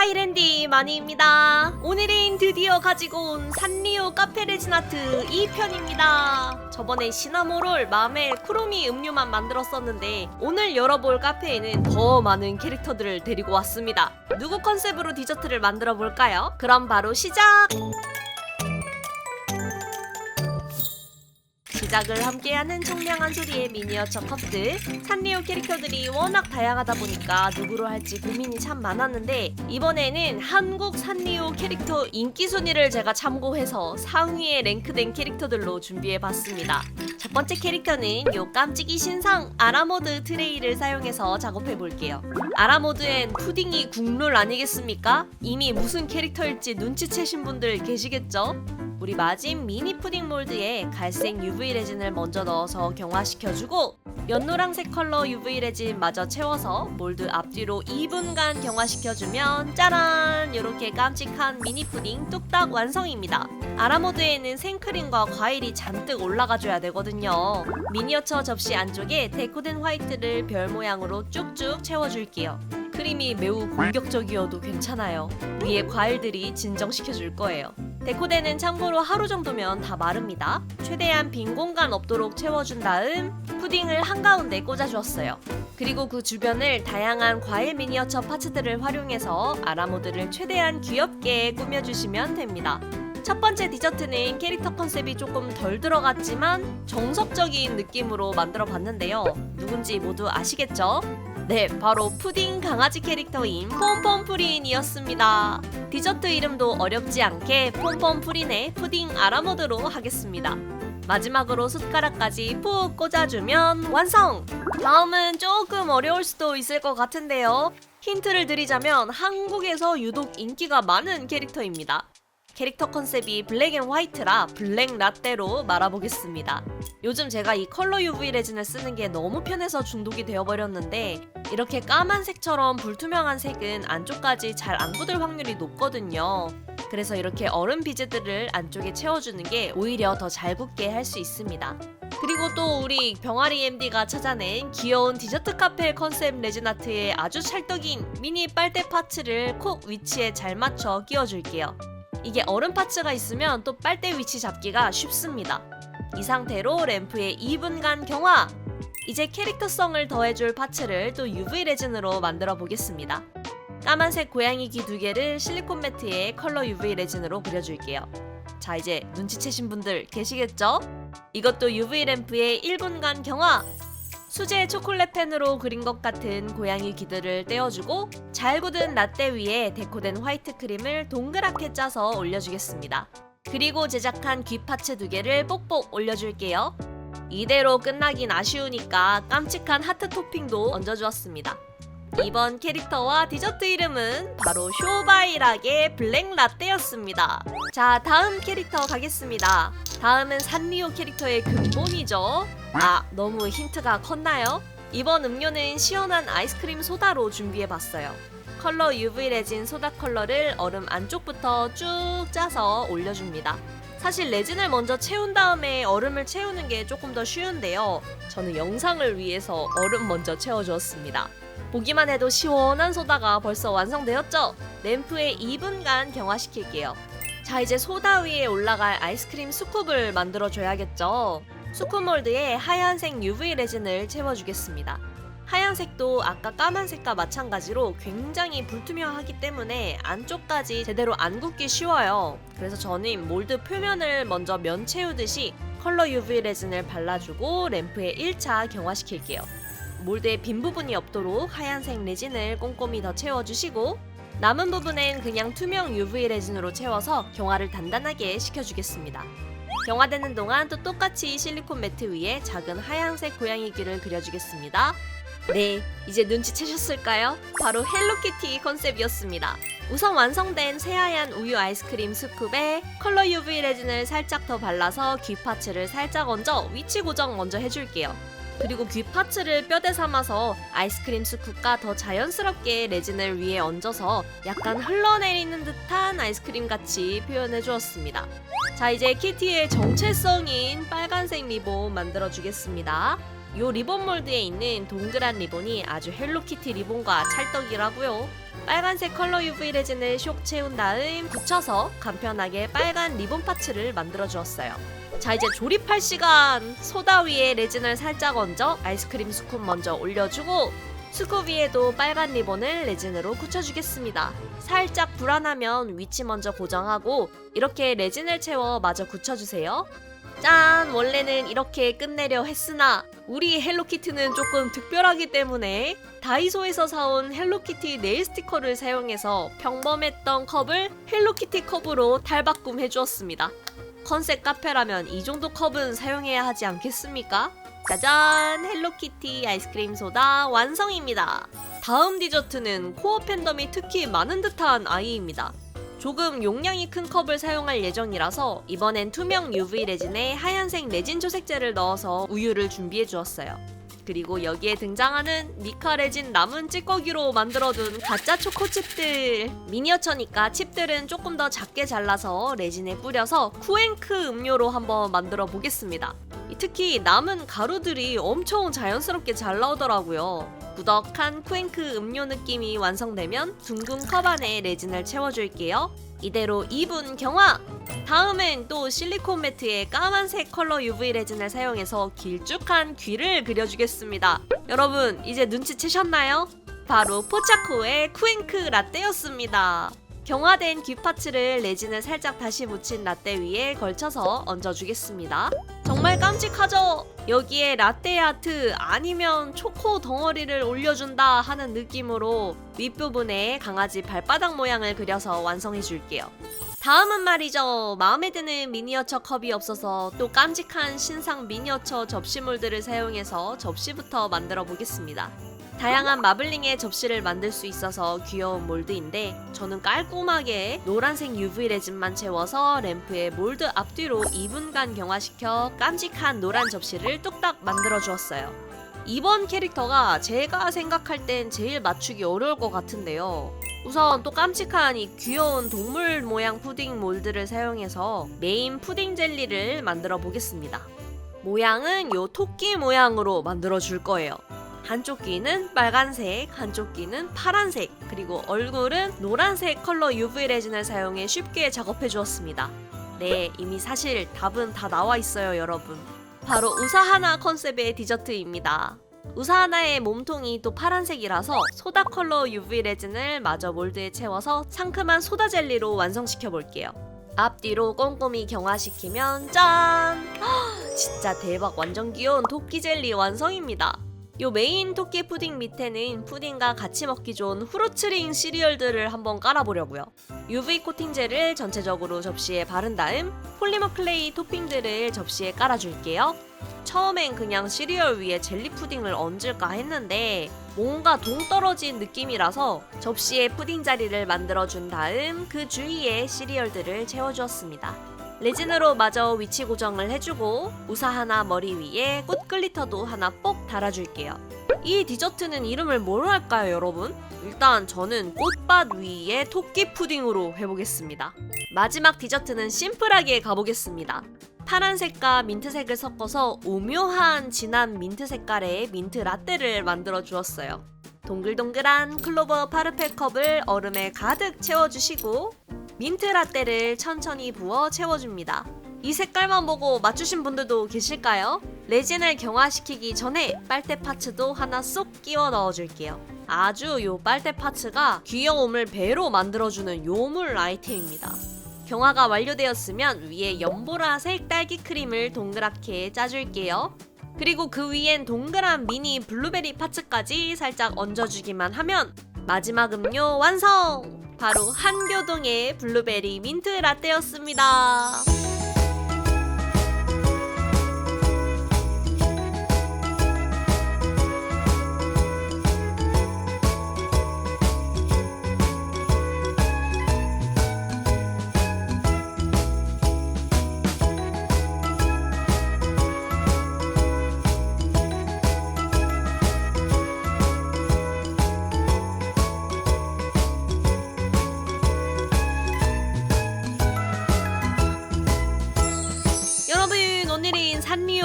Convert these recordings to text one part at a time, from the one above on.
하이랜디 마니입니다. 오늘은 드디어 가지고 온 산리오 카페 레진아트 2편입니다. 저번에 시나모롤, 마멜, 쿠로미 음료만 만들었었는데 오늘 열어볼 카페에는 더 많은 캐릭터들을 데리고 왔습니다. 누구 컨셉으로 디저트를 만들어 볼까요? 그럼 바로 시작! 시작을 함께하는 청량한 소리의 미니어처 컵들. 산리오 캐릭터들이 워낙 다양하다 보니까 누구로 할지 고민이 참 많았는데 이번에는 한국 산리오 캐릭터 인기 순위를 제가 참고해서 상위에 랭크된 캐릭터들로 준비해봤습니다. 첫 번째 캐릭터는 요 깜찍이 신상 아라모드 트레이를 사용해서 작업해볼게요. 아라모드엔 푸딩이 국룰 아니겠습니까? 이미 무슨 캐릭터일지 눈치채신 분들 계시겠죠? 우리 마진 미니 푸딩 몰드에 갈색 UV 레진을 먼저 넣어서 경화시켜주고 연노랑색 컬러 UV 레진 마저 채워서 몰드 앞뒤로 2분간 경화시켜주면 짜란! 이렇게 깜찍한 미니 푸딩 뚝딱 완성입니다. 아라모드에는 생크림과 과일이 잔뜩 올라가줘야 되거든요. 미니어처 접시 안쪽에 데코된 화이트를 별 모양으로 쭉쭉 채워줄게요. 크림이 매우 공격적이어도 괜찮아요. 위에 과일들이 진정시켜줄 거예요. 데코대는 참고로 하루 정도면 다 마릅니다. 최대한 빈 공간 없도록 채워준 다음 푸딩을 한가운데 꽂아주었어요. 그리고 그 주변을 다양한 과일 미니어처 파츠들을 활용해서 아라모드를 최대한 귀엽게 꾸며주시면 됩니다. 첫 번째 디저트는 캐릭터 컨셉이 조금 덜 들어갔지만 정석적인 느낌으로 만들어 봤는데요. 누군지 모두 아시겠죠? 네, 바로 푸딩 강아지 캐릭터인 폼폼프린이었습니다. 디저트 이름도 어렵지 않게 폼폼프린의 푸딩 아라모드로 하겠습니다. 마지막으로 숟가락까지 푹 꽂아주면 완성! 다음은 조금 어려울 수도 있을 것 같은데요. 힌트를 드리자면 한국에서 유독 인기가 많은 캐릭터입니다. 캐릭터 컨셉이 블랙 앤 화이트라 블랙 라떼로 말아보겠습니다. 요즘 제가 이 컬러 UV 레진을 쓰는 게 너무 편해서 중독이 되어버렸는데 이렇게 까만색처럼 불투명한 색은 안쪽까지 잘 안 굳을 확률이 높거든요. 그래서 이렇게 얼음 비즈들을 안쪽에 채워주는 게 오히려 더 잘 굳게 할 수 있습니다. 그리고 또 우리 병아리 MD가 찾아낸 귀여운 디저트 카페 컨셉 레진 아트에 아주 찰떡인 미니 빨대 파츠를 콕 위치에 잘 맞춰 끼워줄게요. 이게 얼음 파츠가 있으면 또 빨대 위치 잡기가 쉽습니다. 이 상태로 램프에 2분간 경화! 이제 캐릭터성을 더해줄 파츠를 또 UV 레진으로 만들어 보겠습니다. 까만색 고양이 귀 2개를 실리콘 매트에 컬러 UV 레진으로 그려줄게요. 자, 이제 눈치채신 분들 계시겠죠? 이것도 UV 램프에 1분간 경화! 수제 초콜릿 펜으로 그린 것 같은 고양이 귀들을 떼어주고 잘 굳은 라떼 위에 데코된 화이트 크림을 동그랗게 짜서 올려주겠습니다. 그리고 제작한 귀 파츠 2개를 뽁뽁 올려줄게요. 이대로 끝나긴 아쉬우니까 깜찍한 하트 토핑도 얹어주었습니다. 이번 캐릭터와 디저트 이름은 바로 쇼바이락의 블랙 라떼였습니다. 자, 다음 캐릭터 가겠습니다. 다음은 산리오 캐릭터의 근본이죠. 아, 너무 힌트가 컸나요? 이번 음료는 시원한 아이스크림 소다로 준비해봤어요. 컬러 UV 레진 소다 컬러를 얼음 안쪽부터 쭉 짜서 올려줍니다. 사실 레진을 먼저 채운 다음에 얼음을 채우는 게 조금 더 쉬운데요. 저는 영상을 위해서 얼음 먼저 채워주었습니다. 보기만 해도 시원한 소다가 벌써 완성되었죠? 램프에 2분간 경화시킬게요. 자, 이제 소다 위에 올라갈 아이스크림 스쿱을 만들어줘야겠죠? 스쿱 몰드에 하얀색 UV 레진을 채워주겠습니다. 하얀색도 아까 까만색과 마찬가지로 굉장히 불투명하기 때문에 안쪽까지 제대로 안 굳기 쉬워요. 그래서 저는 몰드 표면을 먼저 면 채우듯이 컬러 UV 레진을 발라주고 램프에 1차 경화시킬게요. 몰드에 빈 부분이 없도록 하얀색 레진을 꼼꼼히 더 채워주시고 남은 부분엔 그냥 투명 UV 레진으로 채워서 경화를 단단하게 시켜주겠습니다. 경화되는 동안 또 똑같이 실리콘 매트 위에 작은 하얀색 고양이 귀를 그려주겠습니다. 네, 이제 눈치채셨을까요? 바로 헬로키티 컨셉이었습니다. 우선 완성된 새하얀 우유 아이스크림 스쿱에 컬러 UV 레진을 살짝 더 발라서 귀 파츠를 살짝 얹어 위치 고정 먼저 해줄게요. 그리고 귀 파츠를 뼈대 삼아서 아이스크림 스쿱과 더 자연스럽게 레진을 위에 얹어서 약간 흘러내리는 듯한 아이스크림 같이 표현해 주었습니다. 자, 이제 키티의 정체성인 빨간색 리본 만들어 주겠습니다. 요 리본 몰드에 있는 동그란 리본이 아주 헬로키티 리본과 찰떡이라고요. 빨간색 컬러 UV 레진을 쇽 채운 다음 붙여서 간편하게 빨간 리본 파츠를 만들어 주었어요. 자, 이제 조립할 시간! 소다 위에 레진을 살짝 얹어 아이스크림 스쿱 먼저 올려주고 스쿱 위에도 빨간 리본을 레진으로 굳혀주겠습니다. 살짝 불안하면 위치 먼저 고정하고 이렇게 레진을 채워 마저 굳혀주세요. 짠! 원래는 이렇게 끝내려 했으나 우리 헬로키티는 조금 특별하기 때문에 다이소에서 사온 헬로키티 네일 스티커를 사용해서 평범했던 컵을 헬로키티 컵으로 탈바꿈 해주었습니다. 컨셉 카페라면 이 정도 컵은 사용해야 하지 않겠습니까? 짜잔! 헬로키티 아이스크림 소다 완성입니다. 다음 디저트는 코어 팬덤이 특히 많은 듯한 아이입니다. 조금 용량이 큰 컵을 사용할 예정이라서 이번엔 투명 UV 레진에 하얀색 레진 조색제를 넣어서 우유를 준비해 주었어요. 그리고 여기에 등장하는 미카 레진 남은 찌꺼기로 만들어둔 가짜 초코칩들. 미니어처니까 칩들은 조금 더 작게 잘라서 레진에 뿌려서 쿠앤크 음료로 한번 만들어 보겠습니다. 특히 남은 가루들이 엄청 자연스럽게 잘 나오더라고요. 꾸덕한 쿠앤크 음료 느낌이 완성되면 둥근 컵 안에 레진을 채워줄게요. 이대로 2분 경화! 다음은 또 실리콘 매트에 까만색 컬러 UV 레진을 사용해서 길쭉한 귀를 그려주겠습니다. 여러분, 이제 눈치채셨나요? 바로 포차코의 쿠앤크 라떼였습니다. 경화된 귀 파츠를 레진을 살짝 다시 묻힌 라떼 위에 걸쳐서 얹어주겠습니다. 정말 깜찍하죠? 여기에 라떼 아트 아니면 초코 덩어리를 올려준다 하는 느낌으로 윗부분에 강아지 발바닥 모양을 그려서 완성해줄게요. 다음은 말이죠. 마음에 드는 미니어처 컵이 없어서 또 깜찍한 신상 미니어처 접시물들을 사용해서 접시부터 만들어 보겠습니다. 다양한 마블링의 접시를 만들 수 있어서 귀여운 몰드인데 저는 깔끔하게 노란색 UV 레진만 채워서 램프의 몰드 앞뒤로 2분간 경화시켜 깜찍한 노란 접시를 뚝딱 만들어 주었어요. 이번 캐릭터가 제가 생각할 땐 제일 맞추기 어려울 것 같은데요. 우선 또 깜찍한 이 귀여운 동물 모양 푸딩 몰드를 사용해서 메인 푸딩 젤리를 만들어 보겠습니다. 모양은 요 토끼 모양으로 만들어 줄 거예요. 한쪽 귀는 빨간색, 한쪽 귀는 파란색, 그리고 얼굴은 노란색 컬러 UV 레진을 사용해 쉽게 작업해 주었습니다. 네, 이미 사실 답은 다 나와 있어요, 여러분. 바로 우사하나 컨셉의 디저트입니다. 우사하나의 몸통이 또 파란색이라서 소다 컬러 UV 레진을 마저 몰드에 채워서 상큼한 소다 젤리로 완성시켜 볼게요. 앞뒤로 꼼꼼히 경화시키면 짠! 진짜 대박, 완전 귀여운 토끼 젤리 완성입니다. 요 메인 토끼 푸딩 밑에는 푸딩과 같이 먹기 좋은 후루츠링 시리얼들을 한번 깔아보려고요. UV 코팅 젤을 전체적으로 접시에 바른 다음 폴리머 클레이 토핑들을 접시에 깔아줄게요. 처음엔 그냥 시리얼 위에 젤리 푸딩을 얹을까 했는데 뭔가 동떨어진 느낌이라서 접시에 푸딩 자리를 만들어준 다음 그 주위에 시리얼들을 채워주었습니다. 레진으로 마저 위치 고정을 해주고 우사하나 머리 위에 꽃 글리터도 하나 뽁 달아줄게요. 이 디저트는 이름을 뭐로 할까요, 여러분? 일단 저는 꽃밭 위에 토끼 푸딩으로 해보겠습니다. 마지막 디저트는 심플하게 가보겠습니다. 파란색과 민트색을 섞어서 오묘한 진한 민트 색깔의 민트 라떼를 만들어 주었어요. 동글동글한 클로버 파르페 컵을 얼음에 가득 채워주시고 민트 라떼를 천천히 부어 채워줍니다. 이 색깔만 보고 맞추신 분들도 계실까요? 레진을 경화시키기 전에 빨대 파츠도 하나 쏙 끼워 넣어줄게요. 아주 요 빨대 파츠가 귀여움을 배로 만들어주는 요물 아이템입니다. 경화가 완료되었으면 위에 연보라색 딸기 크림을 동그랗게 짜줄게요. 그리고 그 위엔 동그란 미니 블루베리 파츠까지 살짝 얹어주기만 하면 마지막 음료 완성! 바로 한교동의 블루베리 민트 라떼였습니다.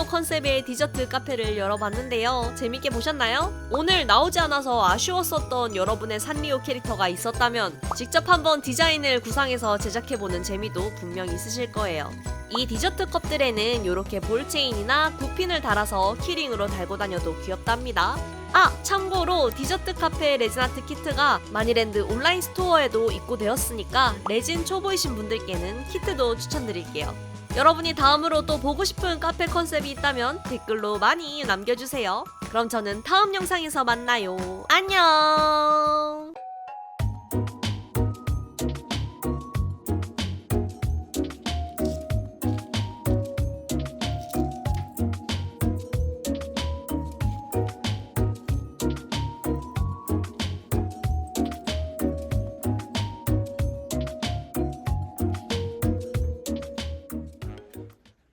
산리오 컨셉의 디저트 카페를 열어봤는데요. 재밌게 보셨나요? 오늘 나오지 않아서 아쉬웠었던 여러분의 산리오 캐릭터가 있었다면 직접 한번 디자인을 구상해서 제작해보는 재미도 분명 있으실 거예요. 이 디저트 컵들에는 이렇게 볼체인이나 굿핀을 달아서 키링으로 달고 다녀도 귀엽답니다. 아! 참고로 디저트 카페 레진아트 키트가 마니랜드 온라인 스토어에도 입고되었으니까 레진 초보이신 분들께는 키트도 추천드릴게요. 여러분이 다음으로 또 보고 싶은 카페 컨셉이 있다면 댓글로 많이 남겨주세요. 그럼 저는 다음 영상에서 만나요. 안녕!